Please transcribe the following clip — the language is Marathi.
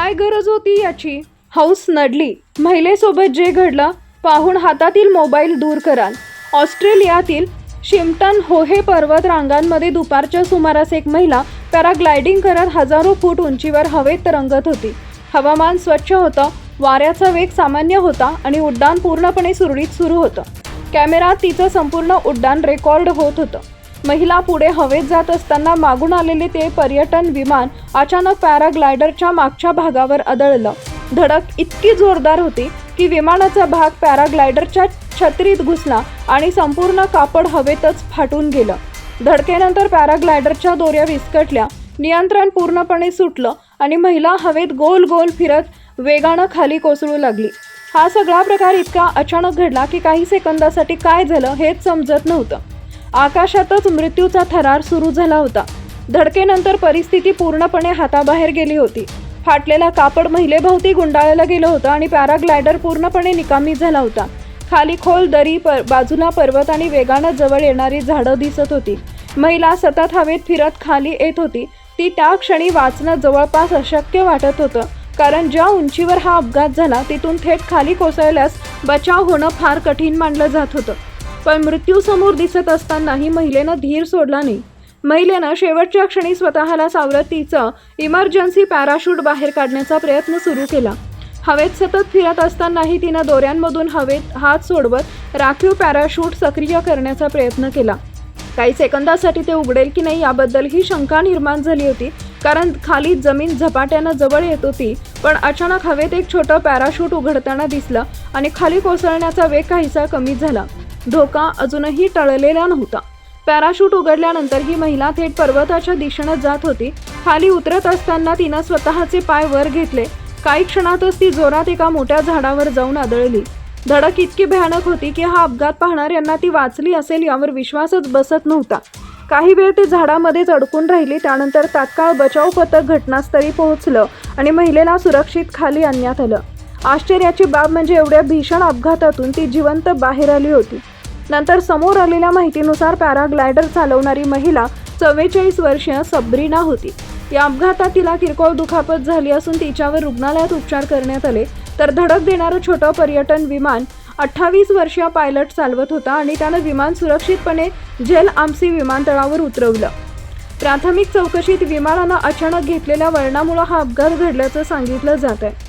काय गरज होती याची? हौस नडली. महिलेसोबत जे घडलं पाहून हातातील मोबाईल दूर कराल. ऑस्ट्रेलियातील शिम्पटन होहे पर्वत रांगांमध्ये दुपारच्या सुमारास एक महिला पॅराग्लायडिंग करत हजारो फूट उंचीवर हवेत तरंगत होती. हवामान स्वच्छ होतं, वाऱ्याचा वेग सामान्य होता आणि उड्डाण पूर्णपणे सुरळीत सुरू होतं. कॅमेरात तिचं संपूर्ण उड्डाण रेकॉर्ड होत होतं. महिला पुढे हवेत जात असताना मागून आलेले ते पर्यटन विमान अचानक पॅराग्लायडरच्या मागच्या भागावर आदळलं. धडक इतकी जोरदार होती की विमानाचा भाग पॅराग्लायडरच्या छत्रीत घुसला आणि संपूर्ण कापड हवेतच फाटून गेलं. धडकेनंतर पॅराग्लायडरच्या दोऱ्या विस्कटल्या, नियंत्रण पूर्णपणे सुटलं आणि महिला हवेत गोल गोल फिरत वेगानं खाली कोसळू लागली. हा सगळा प्रकार इतका अचानक घडला की काही सेकंदासाठी काय झालं हेच समजत नव्हतं. आकाशातच मृत्यूचा थरार सुरू झाला होता. धडकेनंतर परिस्थिती पूर्णपणे हाताबाहेर गेली होती. फाटलेला कापड महिलेभोवती गुंडाळलं गेलं होतं आणि पॅराग्लायडर पूर्णपणे निकामी झाला होता. खाली खोल दरी, बाजूला पर्वत आणि वेगानं जवळ येणारी झाडं दिसत होती. महिला सतत हवेत फिरत खाली येत होती. ती त्या क्षणी वाचणं जवळपास अशक्य वाटत होतं, कारण ज्या उंचीवर हा अपघात झाला तिथून थेट खाली कोसळल्यास बचाव होणं फार कठीण मानलं जात होतं. पण मृत्यू समोर दिसत असतानाही महिलेनं धीर सोडला नाही. महिलेनं शेवटच्या क्षणी स्वतःला सावरत तिचं इमर्जन्सी पॅराशूट बाहेर काढण्याचा प्रयत्न सुरू केला. हवेत सतत फिरत असतानाही तिनं दोऱ्यांमधून हवेत हात सोडवत राखीव पॅराशूट सक्रिय करण्याचा प्रयत्न केला. काही सेकंदासाठी ते उघडेल की नाही याबद्दलही शंका निर्माण झाली होती, कारण खाली जमीन झपाट्यानं जवळ येत होती. पण अचानक हवेत एक छोटं पॅराशूट उघडताना दिसलं आणि खाली कोसळण्याचा वेग काहीसा कमी झाला. धोका अजूनही टळलेला नव्हता. पॅराशूट उघडल्यानंतर ही महिला थेट पर्वताच्या दिशेनं जात होती. खाली उतरत असताना तिनं स्वतःचे पाय वर घेतले. काही क्षणातच ती जोरात एका मोठ्या झाडावर जाऊन आदळली. धडक इतकी भयानक होती की हा अपघात पाहणाऱ्यांना ती वाचली असेल यावर विश्वासच बसत नव्हता. काही वेळ ते झाडामध्येच अडकून राहिली. त्यानंतर तात्काळ बचाव पथक घटनास्थळी पोहोचलं आणि महिलेला सुरक्षित खाली आणण्यात आलं. आश्चर्याची बाब म्हणजे एवढ्या भीषण अपघातातून ती जिवंत बाहेर आली होती. नंतर समोर आलेल्या माहितीनुसार पॅराग्लायडर चालवणारी महिला 44 वर्षीय सब्रीना होती. या अपघातात तिला किरकोळ दुखापत झाली असून तिच्यावर रुग्णालयात उपचार करण्यात आले. तर धडक देणारं छोटं पर्यटन विमान 28 वर्षीय पायलट चालवत होता आणि त्यानं विमान सुरक्षितपणे झेल आमसी विमानतळावर उतरवलं. प्राथमिक चौकशीत विमानानं अचानक घेतलेल्या वळणामुळे हा अपघात घडल्याचं सांगितलं जात आहे.